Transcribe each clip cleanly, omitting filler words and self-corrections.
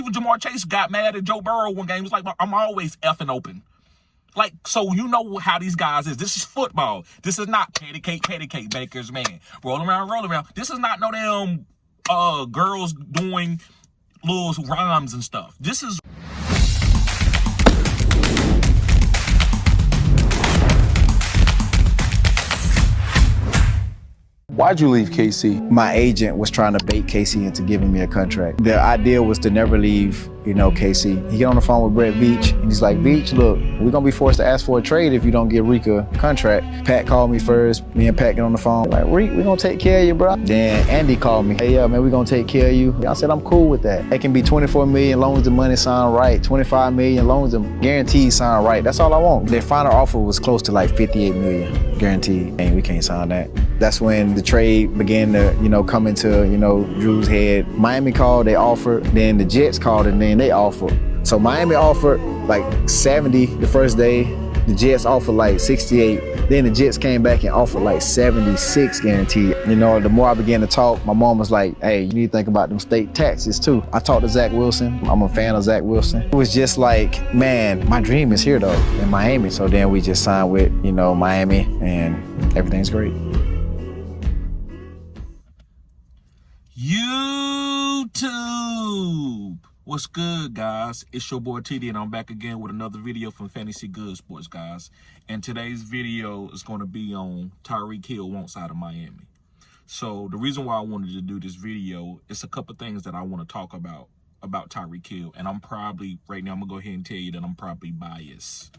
Even Jamar Chase got mad at Joe Burrow one game. He was like, I'm always effing open. Like, so you know how these guys is. This is football. This is not patty cake, bakers, man. Rolling around. This is not no damn girls doing little rhymes and stuff. This is... Why'd you leave KC? My agent was trying to bait KC into giving me a contract. The idea was to never leave, KC. He get on the phone with Brett Veach, and he's like, Veach, look, we're gonna be forced to ask for a trade if you don't give Rika a contract. Pat called me first. Me and Pat get on the phone, like, Reek, we're gonna take care of you, bro. Then Andy called me. Hey, yeah, man, we're gonna take care of you. I said, I'm cool with that. It can be 24 million long as the money sound right, 25 million long as the guarantees sound right. That's all I want. Their final offer was close to like 58 million guaranteed, and we can't sign that. That's when the trade began to, come into, Drew's head. Miami called, they offered, then the Jets called, and then they offered. So Miami offered like 70 the first day, the Jets offered like 68. Then the Jets came back and offered like 76 guaranteed. The more I began to talk, my mom was like, hey, you need to think about them state taxes too. I talked to Zach Wilson. I'm a fan of Zach Wilson. It was just like, man, my dream is here though, in Miami. So then we just signed with, Miami, and everything's great. YouTube. What's good, guys? It's your boy TD, and I'm back again with another video from Fantasy Goodesports, guys. And today's video is going to be on Tyreek Hill wants out of Miami. So the reason why I wanted to do this video is a couple things that I want to talk about Tyreek Hill. And I'm probably, right now, I'm going to go ahead and tell you that I'm probably biased.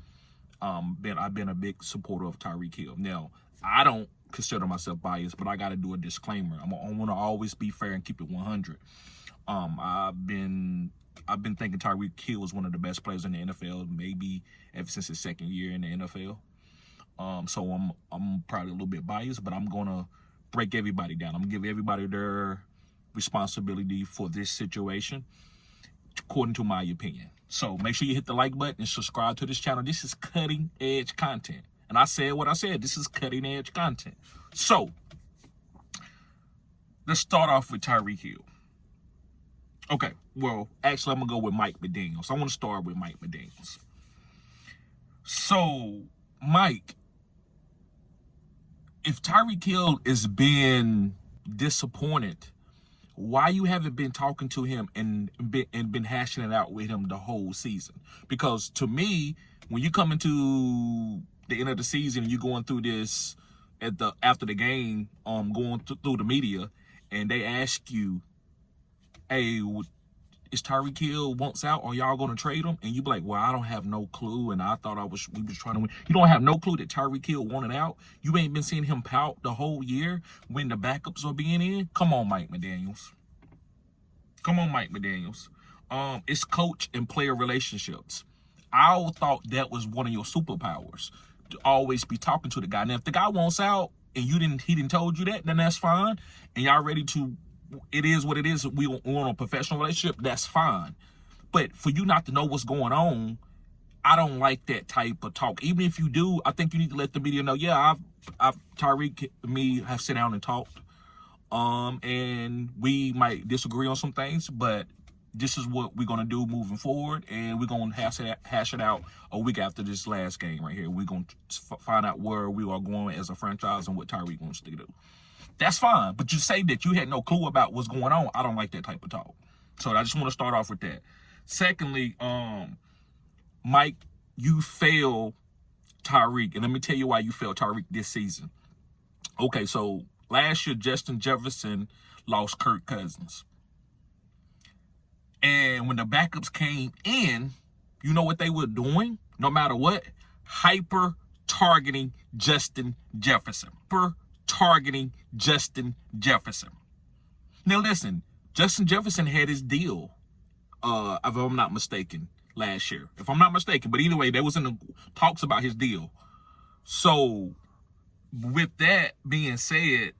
I've been a big supporter of Tyreek Hill. Now, I don't consider myself biased, but I got to do a disclaimer. I want to always be fair and keep it 100. I've been thinking Tyreek Hill is one of the best players in the NFL, maybe ever since his second year in the NFL. So I'm probably a little bit biased, but I'm gonna break everybody down. I'm gonna give everybody their responsibility for this situation, according to my opinion. So make sure you hit the like button and subscribe to this channel. This is cutting edge content. And I said what I said. This is cutting edge content. So let's start off with Tyreek Hill. Okay, well, actually, I'm going to go with Mike McDaniels. I want to start with Mike McDaniels. So, Mike, if Tyreek Hill is being disappointed, why you haven't been talking to him and been hashing it out with him the whole season? Because to me, when you come into the end of the season and you're going through this after the game, going through the media, and they ask you, hey, is Tyreek Hill wants out? Are y'all going to trade him? And you be like, well, I don't have no clue, and I thought we was trying to win. You don't have no clue that Tyreek Hill wanted out? You ain't been seeing him pout the whole year when the backups are being in? Come on, Mike McDaniels. Come on, Mike McDaniels. It's coach and player relationships. I thought that was one of your superpowers, to always be talking to the guy. Now, if the guy wants out and he didn't told you that, then that's fine. And y'all ready to... It is what it is. We want a professional relationship. That's fine. But for you not to know what's going on, I don't like that type of talk. Even if you do, I think you need to let the media know, yeah, Tyreek and me have sat down and talked. And we might disagree on some things, but this is what we're going to do moving forward. And we're going to hash it out a week after this last game right here. We're going to find out where we are going as a franchise and what Tyreek wants to do. That's fine, but you say that you had no clue about what's going on. I don't like that type of talk. So I just want to start off with that. Secondly, Mike, you failed Tyreek, and let me tell you why you failed Tyreek this season. Okay, so last year, Justin Jefferson lost Kirk Cousins. And when the backups came in, you know what they were doing? No matter what, hyper-targeting Justin Jefferson. Targeting Justin Jefferson. Now listen, Justin Jefferson had his deal, if I'm not mistaken, last year. If I'm not mistaken, but either way, there was in the talks about his deal. So with that being said,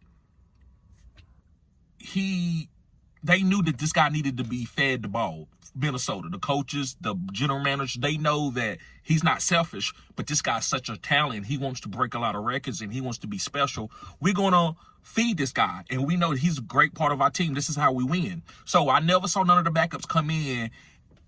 they knew that this guy needed to be fed the ball. Minnesota, the coaches, the general managers, they know that he's not selfish, but this guy's such a talent. He wants to break a lot of records and he wants to be special. We're going to feed this guy, and we know that he's a great part of our team. This is how we win. So I never saw none of the backups come in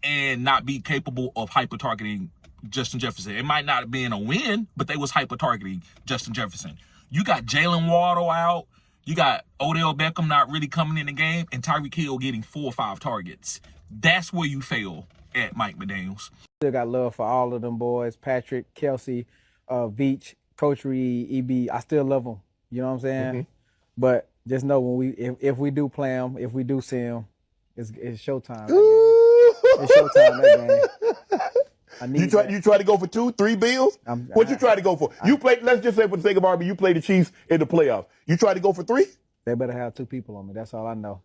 and not be capable of hyper-targeting Justin Jefferson. It might not have been a win, but they was hyper-targeting Justin Jefferson. You got Jalen Waddle out. You got Odell Beckham not really coming in the game, and Tyreek Hill getting 4 or 5 targets. That's where you fail at Mike McDaniels. Still got love for all of them boys. Patrick, Kelsey, Veach, Coach Reed, EB. I still love them. You know what I'm saying? But just know when if we do play them, if we do see them, it's showtime. It's showtime that game. You try to go for 2, 3 bills? What you try to go for? You play. Let's just say for the sake of argument, you play the Chiefs in the playoffs. You try to go for 3? They better have 2 people on me. That's all I know.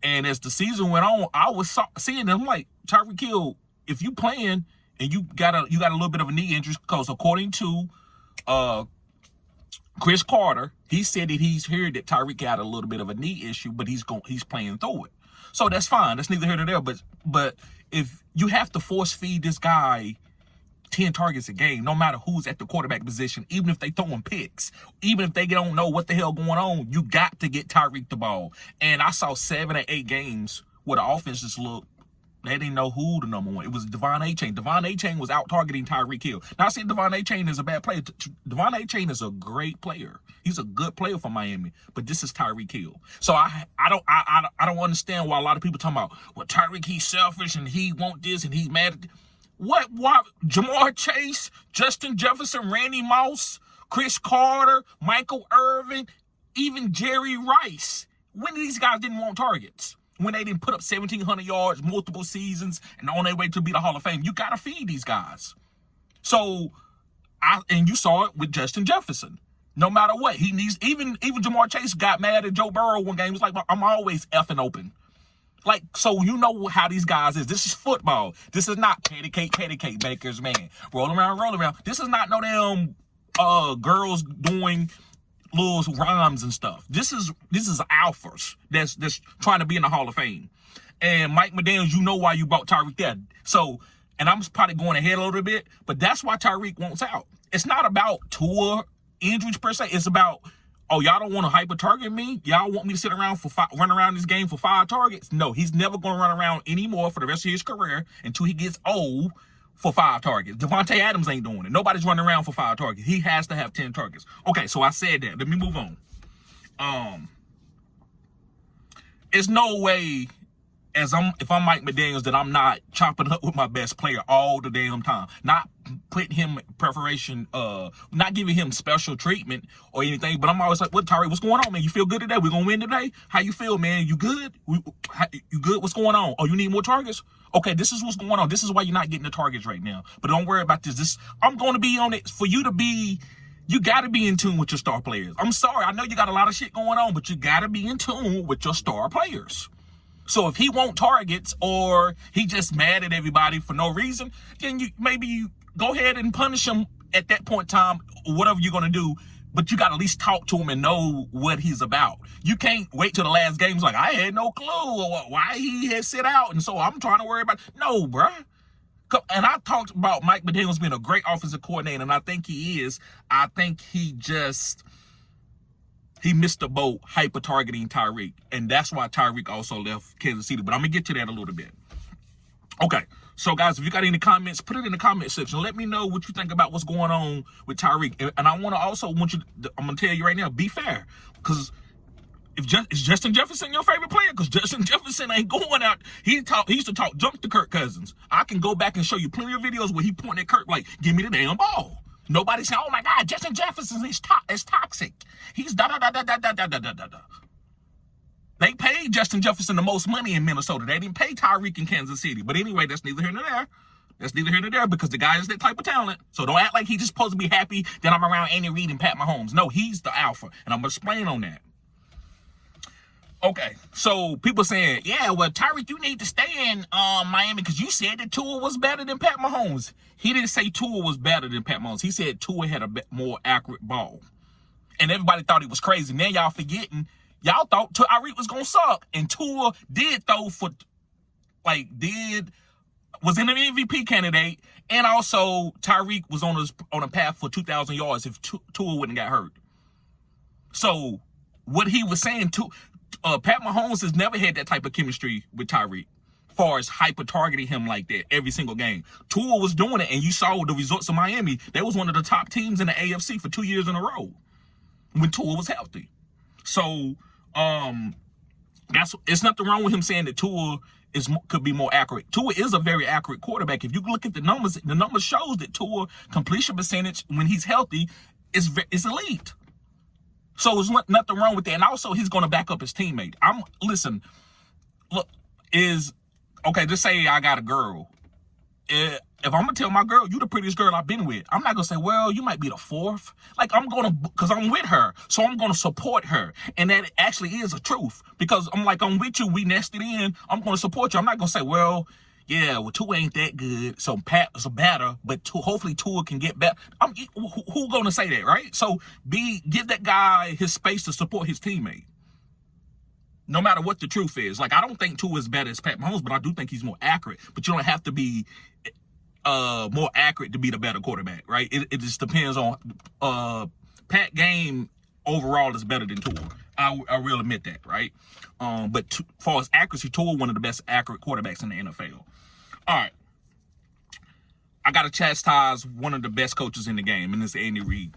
And as the season went on, I was seeing them like Tyreek Hill. If you playing and you got a little bit of a knee injury, because according to Chris Carter, he said that he's heard that Tyreek got a little bit of a knee issue, but he's playing through it. So that's fine. That's neither here nor there. But if you have to force feed this guy 10 targets a game, no matter who's at the quarterback position, even if they throwing picks, even if they don't know what the hell going on, you got to get Tyreek the ball. And I saw 7 or 8 games where the offense just looked, they didn't know who the number one. It was Devon Achane. Devon Achane was out targeting Tyreek Hill. Now I say Devon Achane is a bad player. Devon Achane is a great player. He's a good player for Miami, but this is Tyreek Hill. So I don't understand why a lot of people talking about, well, Tyreek, he's selfish and he want this and he's mad at What Jamar Chase, Justin Jefferson, Randy Moss, Chris Carter, Michael Irvin, even Jerry Rice. When these guys didn't want targets? When they didn't put up 1,700 yards, multiple seasons, and on their way to be the Hall of Fame, you got to feed these guys. So, and you saw it with Justin Jefferson. No matter what, he needs, even Jamar Chase got mad at Joe Burrow one game. He was like, I'm always effing open. Like, so you know how these guys is. This is football. This is not patty cake, bakers, man. Roll around. This is not no damn girls doing little rhymes and stuff. This is alphas that's trying to be in the Hall of Fame. And Mike McDaniels, you know why you brought Tyreek there. So, and I'm probably going ahead a little bit, but that's why Tyreek wants out. It's not about Tua injuries per se. It's about, oh, y'all don't want to hyper target me? Y'all want me to sit around run around this game for 5 targets? No, he's never going to run around anymore for the rest of his career until he gets old for 5 targets. Devontae Adams ain't doing it. Nobody's running around for 5 targets. He has to have 10 targets. Okay, so I said that. Let me move on. It's no way if I'm Mike McDaniels that I'm not chopping up with my best player all the damn time. Not putting him in preparation, not giving him special treatment or anything, but I'm always like, what, Tyreek, what's going on, man? You feel good today? We're going to win today? How you feel, man? You good? You good? What's going on? Oh, you need more targets? Okay, this is what's going on. This is why you're not getting the targets right now. But don't worry about this. I'm going to be on it for you to be. You got to be in tune with your star players. I'm sorry. I know you got a lot of shit going on, but you got to be in tune with your star players. So if he won't targets or he just mad at everybody for no reason, then maybe you go ahead and punish him at that point in time, whatever you're going to do. But you got to at least talk to him and know what he's about. You can't wait till the last game. It's like, I had no clue why he had sit out. And so I'm trying to worry about it. No, bruh. And I talked about Mike McDaniels being a great offensive coordinator, and I think he is. I think he missed the boat hyper-targeting Tyreek. And that's why Tyreek also left Kansas City. But I'm going to get to that in a little bit. Okay. So, guys, if you got any comments, put it in the comment section. Let me know what you think about what's going on with Tyreek. And I want you, I'm going to tell you right now, be fair. Because is Justin Jefferson your favorite player? Because Justin Jefferson ain't going out. He used to talk junk to Kirk Cousins. I can go back and show you plenty of videos where he pointed at Kirk like, give me the damn ball. Nobody saying, oh, my God, Justin Jefferson is toxic. He's da-da-da-da-da-da-da-da-da. They paid Justin Jefferson the most money in Minnesota. They didn't pay Tyreek in Kansas City. But anyway, that's neither here nor there. That's neither here nor there because the guy is that type of talent. So don't act like he's just supposed to be happy that I'm around Andy Reid and Pat Mahomes. No, he's the alpha. And I'm going to explain on that. Okay, so people saying, yeah, well, Tyreek, you need to stay in Miami because you said that Tua was better than Pat Mahomes. He didn't say Tua was better than Pat Mahomes. He said Tua had a more accurate ball. And everybody thought he was crazy. Now y'all forgetting, y'all thought Tyreek was going to suck. And Tua did throw for, was an MVP candidate. And also Tyreek was on a path for 2,000 yards if Tua wouldn't got hurt. So what he was saying, Pat Mahomes has never had that type of chemistry with Tyreek. far as hyper targeting him like that every single game. Tua was doing it, and you saw the results of Miami. They was one of the top teams in the AFC for 2 years in a row when Tua was healthy. So it's nothing wrong with him saying that Tua could be more accurate. Tua is a very accurate quarterback. If you look at the numbers shows that Tua completion percentage when he's healthy is elite. So there's nothing wrong with that. And also, he's going to back up his teammate. Just say I got a girl. If I'm going to tell my girl, you the prettiest girl I've been with, I'm not going to say, well, you might be the fourth. Like, I'm going to, because I'm with her. So I'm going to support her. And that actually is a truth. Because I'm with you, we nested in, I'm going to support you. I'm not going to say, well, Tua ain't that good, so Pat is a batter, but hopefully Tua can get better. Who going to say that, right? So give that guy his space to support his teammate. No matter what the truth is. Like, I don't think Tua is better as Pat Mahomes, but I do think he's more accurate. But you don't have to be more accurate to be the better quarterback, right? It just depends on Pat game overall is better than Tua. I will admit that, right? But as far as accuracy, Tua one of the best accurate quarterbacks in the NFL. All right. I got to chastise one of the best coaches in the game, and it's Andy Reid.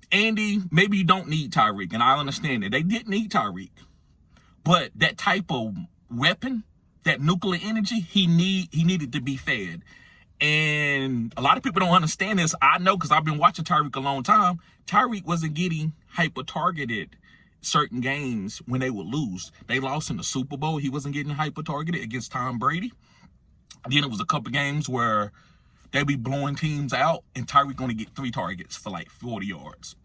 Andy, maybe you don't need Tyreek, and I understand that. They didn't need Tyreek. But that type of weapon, that nuclear energy, he needed to be fed. And a lot of people don't understand this. I know because I've been watching Tyreek a long time. Tyreek wasn't getting hyper-targeted certain games when they would lose. They lost in the Super Bowl. He wasn't getting hyper-targeted against Tom Brady. Then it was a couple games where they be blowing teams out, and Tyreek going to get 3 targets for like 40 yards.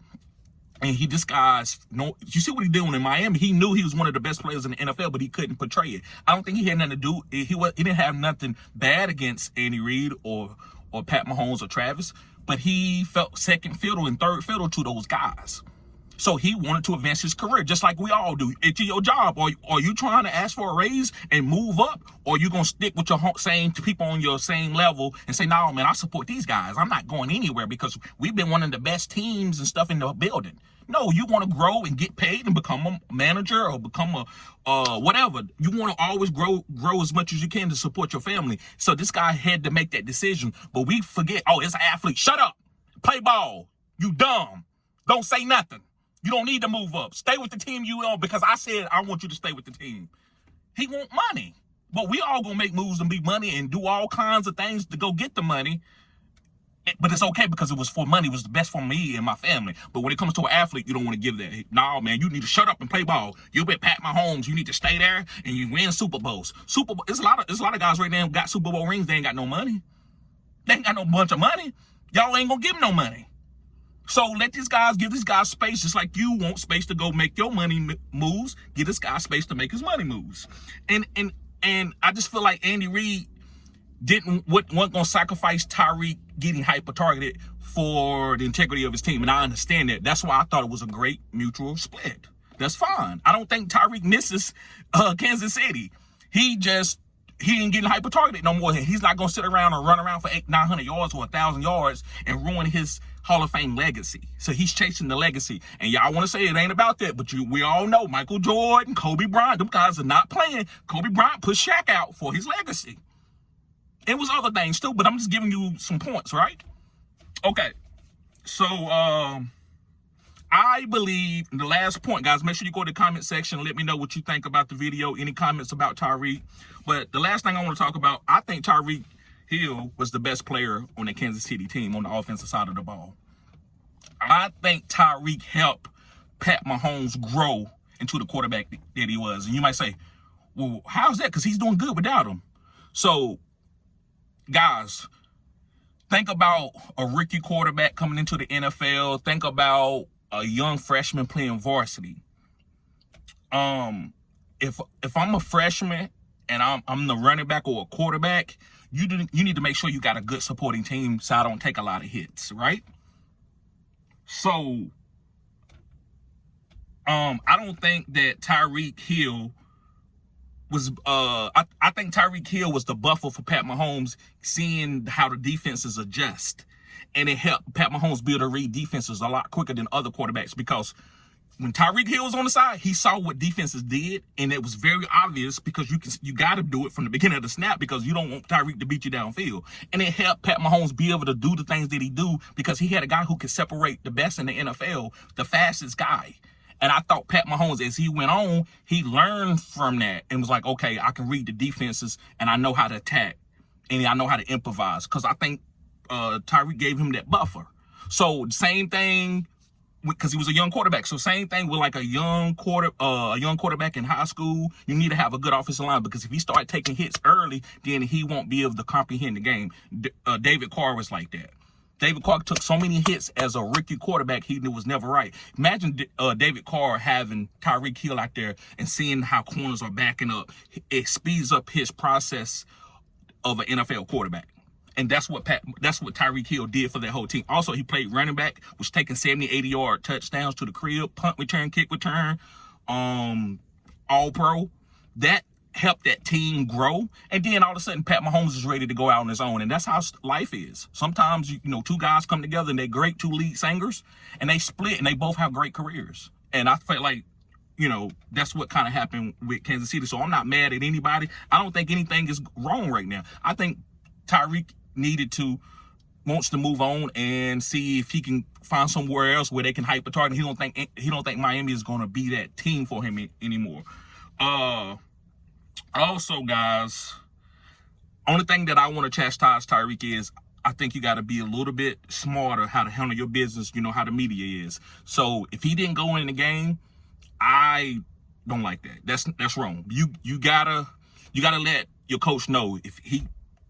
And you see what he doing in Miami? He knew he was one of the best players in the NFL, but he couldn't portray it. I don't think he had nothing to do. He didn't have nothing bad against Andy Reid or Pat Mahomes or Travis, but he felt second fiddle and third fiddle to those guys. So he wanted to advance his career, just like we all do. It's your job. Are you trying to ask for a raise and move up? Or are you going to stick with your same people on your same level and say, no, man, I support these guys. I'm not going anywhere because we've been one of the best teams and stuff in the building. No, you want to grow and get paid and become a manager or become a whatever. You want to always grow as much as you can to support your family. So this guy had to make that decision. But we forget, it's an athlete. Shut up. Play ball. You dumb. Don't say nothing. You don't need to move up. Stay with the team you on because I said I want you to stay with the team. He want money. But we all going to make moves and be money and do all kinds of things to go get the money. But it's okay because it was for money. It was the best for me and my family. But when it comes to an athlete, you don't want to give that. No, man, you need to shut up and play ball. You bet Pat Mahomes. You need to stay there and you win Super Bowls. It's a lot of guys right now who got Super Bowl rings. They ain't got no money. They ain't got no bunch of money. Y'all ain't going to give them no money. So give these guys space, just like you want space to go make your money moves. Give this guy space to make his money moves. And I just feel like Andy Reid wasn't going to sacrifice Tyreek getting hyper-targeted for the integrity of his team. And I understand that. That's why I thought it was a great mutual split. That's fine. I don't think Tyreek misses Kansas City. He ain't getting hyper-targeted no more. He's not going to sit around and run around for 900 yards or 1,000 yards and ruin his Hall of Fame legacy. So he's chasing the legacy. And y'all want to say it ain't about that, but we all know Michael Jordan, Kobe Bryant, them guys are not playing. Kobe Bryant put Shaq out for his legacy. It was other things too, but I'm just giving you some points, right? Okay. So I believe the last point, guys, make sure you go to the comment section and let me know what you think about the video, any comments about Tyreek. But the last thing I want to talk about, I think Tyreek Hill was the best player on the Kansas City team on the offensive side of the ball. I think Tyreek helped Pat Mahomes grow into the quarterback that he was. And you might say, well, how's that? Because he's doing good without him. So, guys, think about a rookie quarterback coming into the NFL. Think about a young freshman playing varsity. If I'm a freshman and I'm the running back or a quarterback, you need to make sure you got a good supporting team so I don't take a lot of hits, right? So, I don't think that Tyreek Hill was I think Tyreek Hill was the buffer for Pat Mahomes, seeing how the defenses adjust. And it helped Pat Mahomes build or read defenses a lot quicker than other quarterbacks because when Tyreek Hill was on the side, he saw what defenses did, and it was very obvious because you got to do it from the beginning of the snap because you don't want Tyreek to beat you downfield. And it helped Pat Mahomes be able to do the things that he do because he had a guy who could separate the best in the NFL, the fastest guy. And I thought Pat Mahomes, as he went on, he learned from that and was like, okay, I can read the defenses and I know how to attack and I know how to improvise because I think Tyreek gave him that buffer. So same thing. Because he was a young quarterback. So same thing with like a young quarterback in high school. You need to have a good offensive line because if he start taking hits early, then he won't be able to comprehend the game. David Carr was like that. David Carr took so many hits as a rookie quarterback, he knew was never right. Imagine David Carr having Tyreek Hill out there and seeing how corners are backing up. It speeds up his process of an NFL quarterback. And that's what Tyreek Hill did for that whole team. Also, he played running back, was taking 70, 80-yard touchdowns to the crib, punt return, kick return, all pro. That helped that team grow. And then all of a sudden, Pat Mahomes is ready to go out on his own. And that's how life is. Sometimes, two guys come together and they're great, two lead singers, and they split and they both have great careers. And I felt like, that's what kind of happened with Kansas City. So I'm not mad at anybody. I don't think anything is wrong right now. I think Tyreek wants to move on and see if he can find somewhere else where they can hyper target. He don't think Miami is going to be that team for him anymore. Also, guys, only thing that I want to chastise Tyreek is I think you got to be a little bit smarter how to handle your business. How the media is. So if he didn't go in the game, I don't like that. That's wrong. You gotta let your coach know if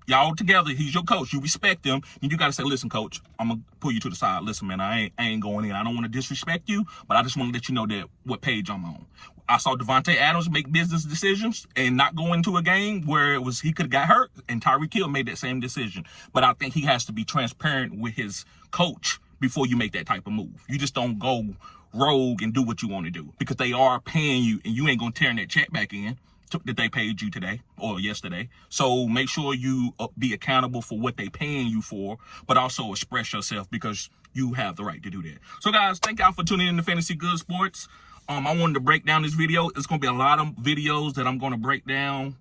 y'all together, he's your coach. You respect him. And you got to say, listen, coach, I'm going to pull you to the side. Listen, man, I ain't going in. I don't want to disrespect you, but I just want to let you know that what page I'm on. I saw Devontae Adams make business decisions and not go into a game where he could have got hurt, and Tyreek Hill made that same decision. But I think he has to be transparent with his coach before you make that type of move. You just don't go rogue and do what you want to do because they are paying you, and you ain't going to turn that check back in that they paid you today or yesterday. So make sure you be accountable for what they paying you for, but also express yourself because you have the right to do that. So guys, thank y'all for tuning in to Fantasy Good Sports. I wanted to break down this video. It's going to be a lot of videos that I'm going to break down,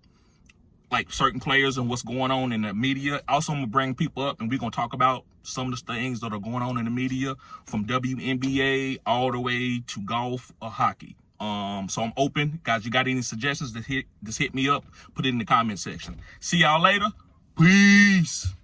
like certain players and what's going on in the media. Also, I'm going to bring people up and we're going to talk about some of the things that are going on in the media from WNBA all the way to golf or hockey. So I'm open. Guys, you got any suggestions, just hit me up. Put it in the comment section. See y'all later. Peace.